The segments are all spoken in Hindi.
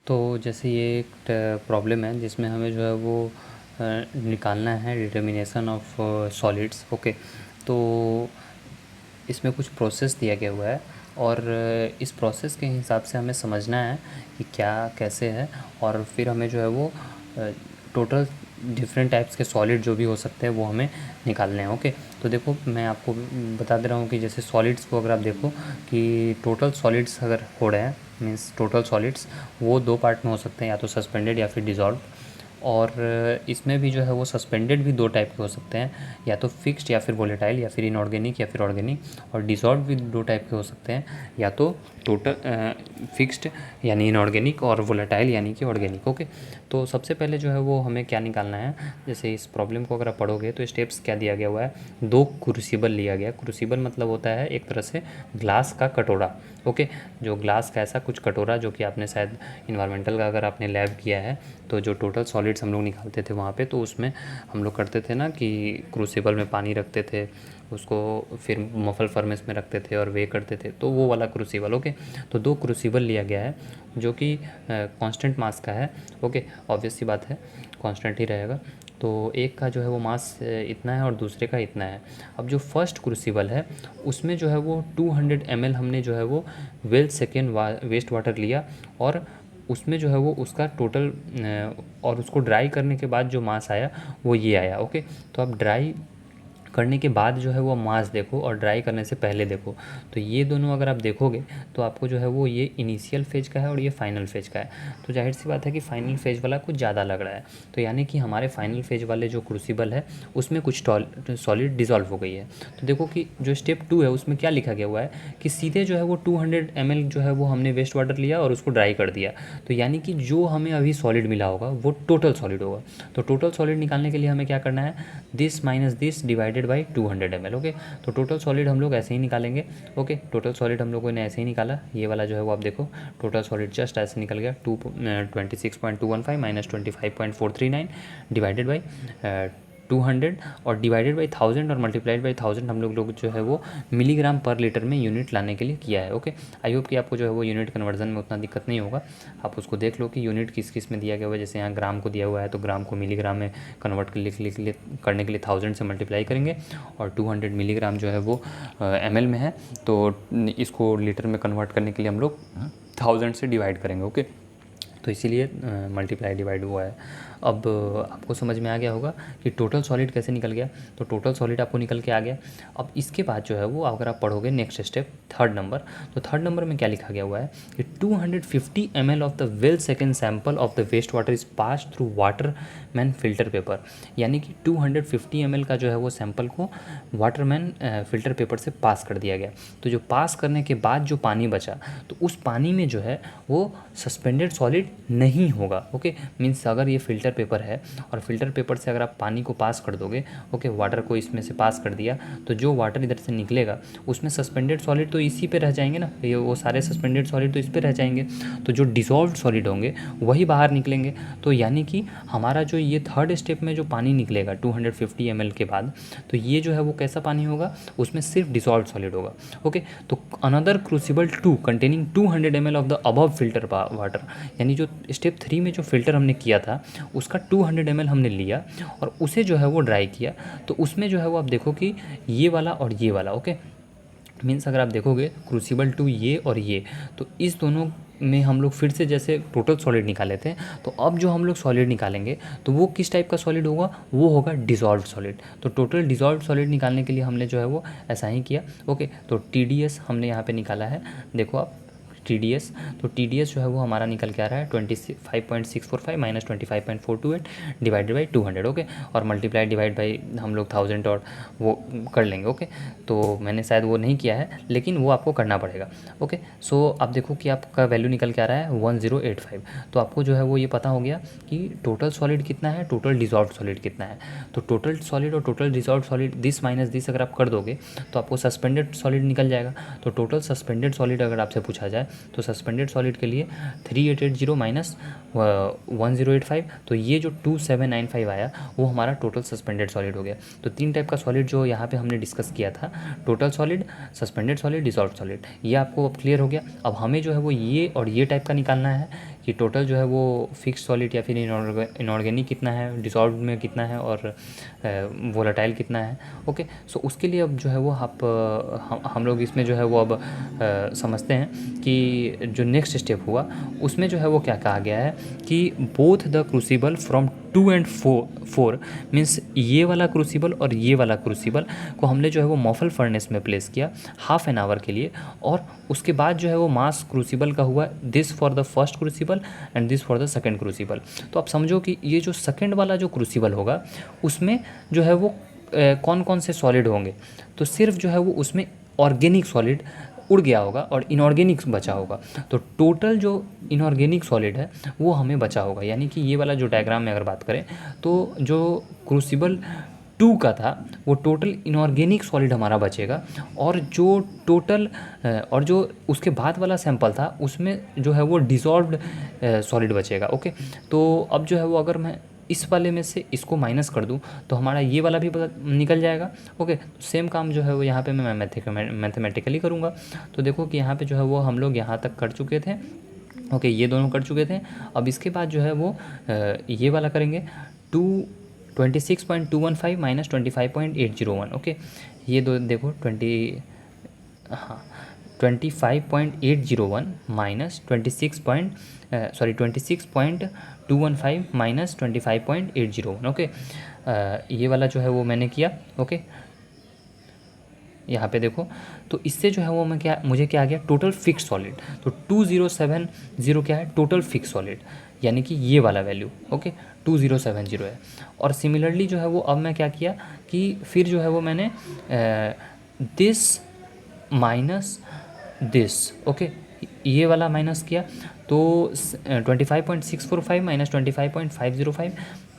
तो जैसे ये एक प्रॉब्लम है जिसमें हमें जो है वो निकालना है डिटर्मिनेशन ऑफ सॉलिड्स। ओके, तो इसमें कुछ प्रोसेस दिया गया हुआ है और इस प्रोसेस के हिसाब से हमें समझना है कि क्या कैसे है, और फिर हमें जो है वो टोटल डिफरेंट टाइप्स के सॉलिड जो भी हो सकते हैं वो हमें निकालने हैं। ओके, तो देखो मैं आपको बता दे रहा हूँ कि जैसे सॉलिड्स को अगर आप देखो कि टोटल सॉलिड्स अगर हो रहे हैं, मीन्स टोटल सॉलिड्स वो दो पार्ट में हो सकते हैं, या तो सस्पेंडेड या फिर डिज़ोल्व। और इसमें भी जो है वो सस्पेंडेड भी दो टाइप के हो सकते हैं, या तो फिक्स्ड या फिर वोलेटाइल, या फिर इनऑर्गेनिक या फिर ऑर्गेनिक। और डिसॉल्व भी दो टाइप के हो सकते हैं, या तो टोटल फिक्स्ड यानी इनऑर्गेनिक, और वोलेटाइल यानी कि ऑर्गेनिक। ओके, तो सबसे पहले जो है वो हमें क्या निकालना है, जैसे इस प्रॉब्लम को अगर आप पढ़ोगे तो स्टेप्स क्या दिया गया हुआ है, दो क्रूसिबल लिया गया। क्रूसिबल मतलब होता है एक तरह से ग्लास का कटोरा। ओके, जो ग्लास का ऐसा कुछ कटोरा जो कि आपने शायद इन्वायरमेंटल का अगर आपने लैब किया है तो जो टोटल सॉलिड्स हम लोग निकालते थे वहाँ पे, तो उसमें हम लोग करते थे ना कि क्रूसिबल में पानी रखते थे, उसको फिर मफल फर्नेस में रखते थे और वे करते थे, तो वो वाला क्रूसिबल। ओके, तो दो क्रूसिबल लिया गया है जो कि कांस्टेंट मास का है। ओके, ऑब्वियस सी बात है, कांस्टेंट ही रहेगा। तो एक का जो है वो मास इतना है और दूसरे का इतना है। अब जो फर्स्ट क्रूसिबल है उसमें जो है वो 200 ml हमने जो है वो वेल सेकेंड वेस्ट वाटर लिया, और उसमें जो है वो उसका टोटल और उसको ड्राई करने के बाद जो मास आया वो ये आया। ओके, तो अब ड्राई करने के बाद जो है वो मास देखो और ड्राई करने से पहले देखो, तो ये दोनों अगर आप देखोगे तो आपको जो है वो ये इनिशियल फेज का है और ये फाइनल फेज का है। तो जाहिर सी बात है कि फाइनल फेज वाला कुछ ज़्यादा लग रहा है, तो यानी कि हमारे फाइनल फेज वाले जो क्रूसिबल है उसमें कुछ सॉलिड डिज़ोल्व हो गई है। तो देखो कि जो स्टेप 2 है उसमें क्या लिखा गया हुआ है कि सीधे जो है वो 200 ml जो है वो हमने वेस्ट वाटर लिया और उसको ड्राई कर दिया, तो यानी कि जो हमें अभी सॉलिड मिला होगा वो टोटल सॉलिड होगा। तो टोटल सॉलिड निकालने के लिए हमें क्या करना है, this minus this divided by 200 ml। Okay, तो टोटल सॉलिड हम लोग ऐसे ही निकालेंगे। ओके, टोटल सॉलिड हम लोगों ने ऐसे ही निकाला, ये वाला जो है वो आप देखो टोटल सॉलिड जस्ट ऐसे निकल गया 26.215 माइनस 25.439 डिवाइडेड बाई 200 और डिवाइडेड बाई 1000 और मल्टीप्लाइड बाई 1000 हम लोग जो है वो मिलीग्राम पर लीटर में यूनिट लाने के लिए किया है। ओके, आई होप कि आपको जो है वो यूनिट कन्वर्जन में उतना दिक्कत नहीं होगा। आप उसको देख लो कि यूनिट किस किस में दिया गया हुआ है, जैसे यहाँ ग्राम को दिया हुआ है तो ग्राम को मिलीग्राम में कन्वर्ट करने के लिए 1000 से मल्टीप्लाई करेंगे, और 200 मिलीग्राम जो है वो ml में है, तो इसको लीटर में कन्वर्ट करने के लिए हम लोग 1000 से डिवाइड करेंगे। ओके, तो इसीलिए मल्टीप्लाई डिवाइड हुआ है। अब आपको समझ में आ गया होगा कि टोटल सॉलिड कैसे निकल गया, तो टोटल सॉलिड आपको निकल के आ गया। अब इसके बाद जो है वो अगर आप पढ़ोगे नेक्स्ट स्टेप थर्ड नंबर, तो थर्ड नंबर में क्या लिखा गया हुआ है कि 250 ml of the well second sample of the waste water is pass through Whatman filter paper, यानी कि 250 ml का जो है वो सैंपल को वाटरमैन फिल्टर पेपर से पास कर दिया गया। तो जो पास करने के बाद जो पानी बचा, तो उस पानी में जो है वो सस्पेंडेड सॉलिड नहीं होगा। ओके, मीन्स अगर ये फिल्टर पेपर है और फिल्टर पेपर से अगर आप पानी को पास कर दोगे, ओके, वाटर को इसमें से पास कर दिया, तो जो वाटर इधर से निकलेगा उसमें सस्पेंडेड सॉलिड तो इसी पे रह जाएंगे ना, ये वो सारे सस्पेंडेड सॉलिड तो इस पे रह जाएंगे, तो जो डिसॉल्व्ड सॉलिड होंगे वही बाहर निकलेंगे। तो यानी कि हमारा जो ये थर्ड स्टेप में जो पानी निकलेगा 250 ml के बाद, तो ये जो है वो कैसा पानी होगा, उसमें सिर्फ डिसॉल्व्ड सॉलिड होगा। ओके, तो another crucible 2 containing 200 ml of the above filter water, यानी जो स्टेप 3 में जो फिल्टर हमने किया था उसका 200 ml हमने लिया और उसे जो है वो ड्राई किया, तो उसमें जो है वो आप देखो कि ये वाला और ये वाला। ओके, मीन्स अगर आप देखोगे क्रूसिबल 2 ये और ये, तो इस दोनों में हम लोग फिर से जैसे टोटल सॉलिड निकाले थे, तो अब जो हम लोग सॉलिड निकालेंगे तो वो किस टाइप का सॉलिड होगा, वो होगा डिसॉल्व्ड सॉलिड। तो टोटल डिसॉल्व्ड सॉलिड निकालने के लिए हमने जो है वो ऐसा ही किया। ओके, तो TDS हमने यहाँ पे निकाला है, देखो आप TDS, तो TDS जो है वो हमारा निकल के आ रहा है 25.645 माइनस 25.428 डिवाइडेड बाई 200। ओके, और मल्टीप्लाई डिवाइड बाई हम लोग 1000 और वो कर लेंगे। ओके, तो मैंने शायद वो नहीं किया है लेकिन वो आपको करना पड़ेगा। ओके, सो आप देखो कि आपका वैल्यू निकल के आ रहा है 1085। तो आपको जो है वो ये पता हो गया कि टोटल सॉलिड कितना है, टोटल डिसॉल्व्ड सॉलिड कितना है। तो टोटल सॉलिड और total dissolved solid this minus this अगर आप कर दोगे तो आपको सस्पेंडेड सॉलिड निकल जाएगा। तो टोटल सस्पेंडेड सॉलिड अगर आपसे पूछा जाए तो सस्पेंडेड सॉलिड के लिए 3880 माइनस 1085, तो ये जो 2795 आया वो हमारा टोटल सस्पेंडेड सॉलिड हो गया। तो 3 टाइप का सॉलिड जो यहाँ पे हमने डिस्कस किया था, total solid, suspended solid, dissolved solid, ये आपको अब क्लियर हो गया। अब हमें जो है वो ये और ये टाइप का निकालना है, कि टोटल जो है वो फिक्स सॉलिड या फिर इनऑर्गेनिक कितना है, डिसॉल्व में कितना है और वोलेटाइल कितना है। ओके, सो उसके लिए अब जो है वो हम लोग इसमें जो है वो अब समझते हैं कि जो नेक्स्ट स्टेप हुआ उसमें जो है वो क्या कहा गया है कि both the crucible from 2 and 4 means ये वाला क्रूसिबल और ये वाला क्रूसिबल को हमने जो है वो मॉफल फर्नेस में प्लेस किया हाफ एन आवर के लिए, और उसके बाद जो है वो मास क्रूसिबल का हुआ this for the first crucible and this for the second crucible. तो आप समझो कि ये जो सेकंड वाला जो क्रूसिबल होगा उसमें जो है वो कौन कौन से सॉलिड होंगे, तो सिर्फ जो है वो उसमें ऑर्गेनिक सॉलिड उड़ गया होगा और इनऑर्गेनिक बचा होगा। तो टोटल जो इनऑर्गेनिक सॉलिड है वो हमें बचा होगा, यानी कि ये वाला जो डायग्राम में अगर बात करें तो जो क्रूसिबल 2 का था वो टोटल इनऑर्गेनिक सॉलिड हमारा बचेगा, और जो टोटल और जो उसके बाद वाला सैंपल था उसमें जो है वो डिसॉल्व्ड सॉलिड बचेगा। ओके, तो अब जो है वो अगर मैं इस वाले में से इसको माइनस कर दूं तो हमारा ये वाला भी निकल जाएगा। ओके, सेम काम जो है वो यहाँ पे मैं मैथमेटिकली करूँगा। तो देखो कि यहाँ पे जो है वो हम लोग यहाँ तक कर चुके थे। ओके, ये दोनों कर चुके थे। अब इसके बाद जो है वो ये वाला करेंगे 26.215 माइनस 25.801। ओके, ये दो देखो 25.801 माइनस 26.215 माइनस 25.801। ओके, ये वाला जो है वो मैंने किया। ओके, यहाँ पे देखो, तो इससे जो है वो मुझे क्या आ गया, टोटल फिक्स सॉलिड। तो 2070 क्या है, टोटल फिक्स सॉलिड, यानी कि ये वाला वैल्यू। ओके, 2070 है। और सिमिलरली जो है वो अब मैं क्या किया कि फिर जो है वो मैंने दिस माइनस दिस, ओके, ये वाला माइनस किया। तो 25.645 माइनस 25.505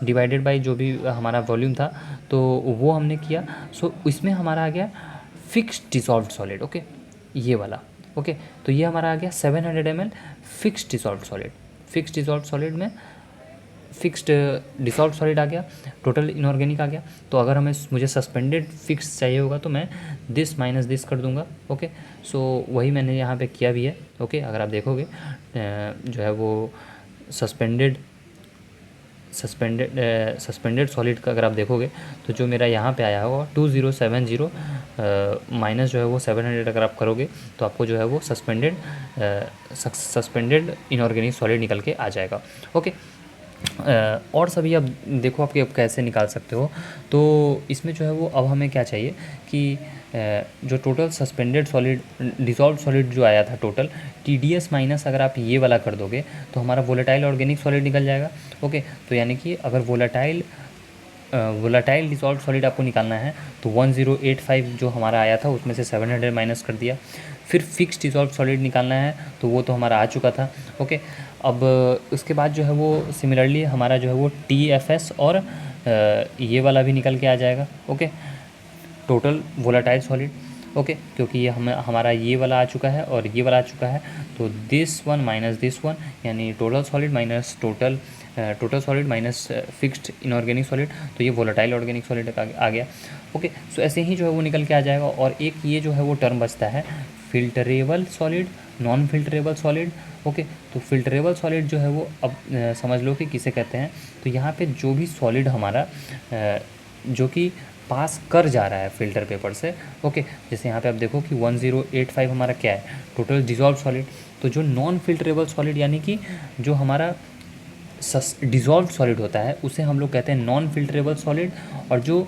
डिवाइडेड बाई जो भी हमारा वॉल्यूम था तो वो हमने किया। सो इसमें हमारा आ गया फिक्स्ड डिसॉल्व्ड सॉलिड। ओके, ये वाला। ओके, तो ये हमारा आ गया 700 ml fixed dissolved solid. Fixed dissolved solid में फिक्स्ड डिसॉल्व सॉलिड आ गया, टोटल इनऑर्गेनिक आ गया। तो अगर मुझे सस्पेंडेड फिक्स चाहिए होगा तो मैं दिस माइनस दिस कर दूंगा। ओके, सो वही मैंने यहाँ पे किया भी है। ओके, अगर आप देखोगे जो है वो सस्पेंडेड सॉलिड का अगर आप देखोगे तो जो मेरा यहाँ पे आया होगा 2070 माइनस जो है वो 700 अगर आप करोगे तो आपको जो है वो सस्पेंडेड इनऑर्गेनिक सॉलिड निकल के आ जाएगा। ओके, और सभी अब देखो आपके अब कैसे निकाल सकते हो। तो इसमें जो है वो अब हमें क्या चाहिए कि जो total suspended solid dissolve solid जो आया था टोटल TDS माइनस अगर आप ये वाला कर दोगे तो हमारा वोलेटाइल ऑर्गेनिक सॉलिड निकल जाएगा। ओके, तो यानी कि अगर वोलेटाइल डिसॉल्व सॉलिड आपको निकालना है तो 1085 जो हमारा आया था उसमें से 700 माइनस कर दिया। फिर फिक्स्ड डिसॉल्व सॉलिड निकालना है तो वो तो हमारा आ चुका था। ओके, अब उसके बाद जो है वो सिमिलरली हमारा जो है वो TFS और ये वाला भी निकल के आ जाएगा। Okay, total volatile solid. Okay, क्योंकि ये हमारा ये वाला आ चुका है और ये वाला आ चुका है, तो this one minus this one यानी total solid minus total solid minus fixed inorganic solid, तो ये वोलेटाइल ऑर्गेनिक सॉलिड आ गया। ओके, सो ऐसे ही जो है वो निकल के आ जाएगा। और एक ये जो है वो टर्म बचता है filterable solid, non filterable solid. Okay, तो फिल्टरेबल सॉलिड जो है वो अब समझ लो कि किसे कहते हैं। तो यहाँ पे जो भी सॉलिड हमारा जो कि पास कर जा रहा है फ़िल्टर पेपर से। ओके, जैसे यहाँ पे आप देखो कि 1085 हमारा क्या है, टोटल डिसॉल्व सॉलिड। तो जो नॉन फिल्टरेबल सॉलिड यानी कि जो हमारा डिसॉल्व सॉलिड होता है उसे हम लोग कहते हैं नॉन फिल्टरेबल सॉलिड, और जो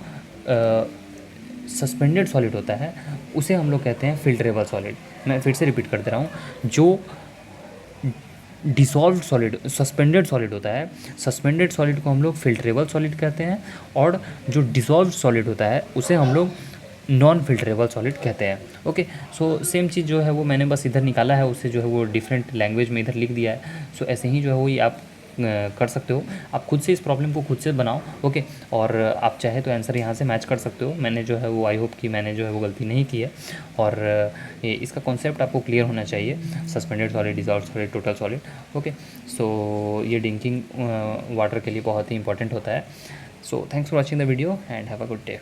सस्पेंडेड सॉलिड होता है उसे हम लोग कहते हैं फिल्टरेबल सॉलिड। मैं फिर से रिपीट कर दे रहा हूँ, जो डिसॉल्व सॉलिड सस्पेंडेड सॉलिड होता है, सस्पेंडेड सॉलिड को हम लोग फिल्टरेबल सॉलिड कहते हैं, और जो डिसॉल्व सॉलिड होता है उसे हम लोग नॉन फिल्टरेबल सॉलिड कहते हैं। ओके, सो सेम चीज़ जो है वो मैंने बस इधर निकाला है, उससे जो है वो डिफरेंट लैंग्वेज में इधर लिख दिया है। सो ऐसे ही जो है वो ये आप कर सकते हो, आप खुद से इस प्रॉब्लम को खुद से बनाओ। ओके, और आप चाहे तो आंसर यहाँ से मैच कर सकते हो। मैंने जो है वो आई होप कि मैंने जो है वो गलती नहीं की है, और इसका कॉन्सेप्ट आपको क्लियर होना चाहिए, suspended solid, dissolve solid, total solid. Okay, so ये ड्रिंकिंग वाटर के लिए बहुत ही इंपॉर्टेंट होता है। So thanks for watching the video and have a good day.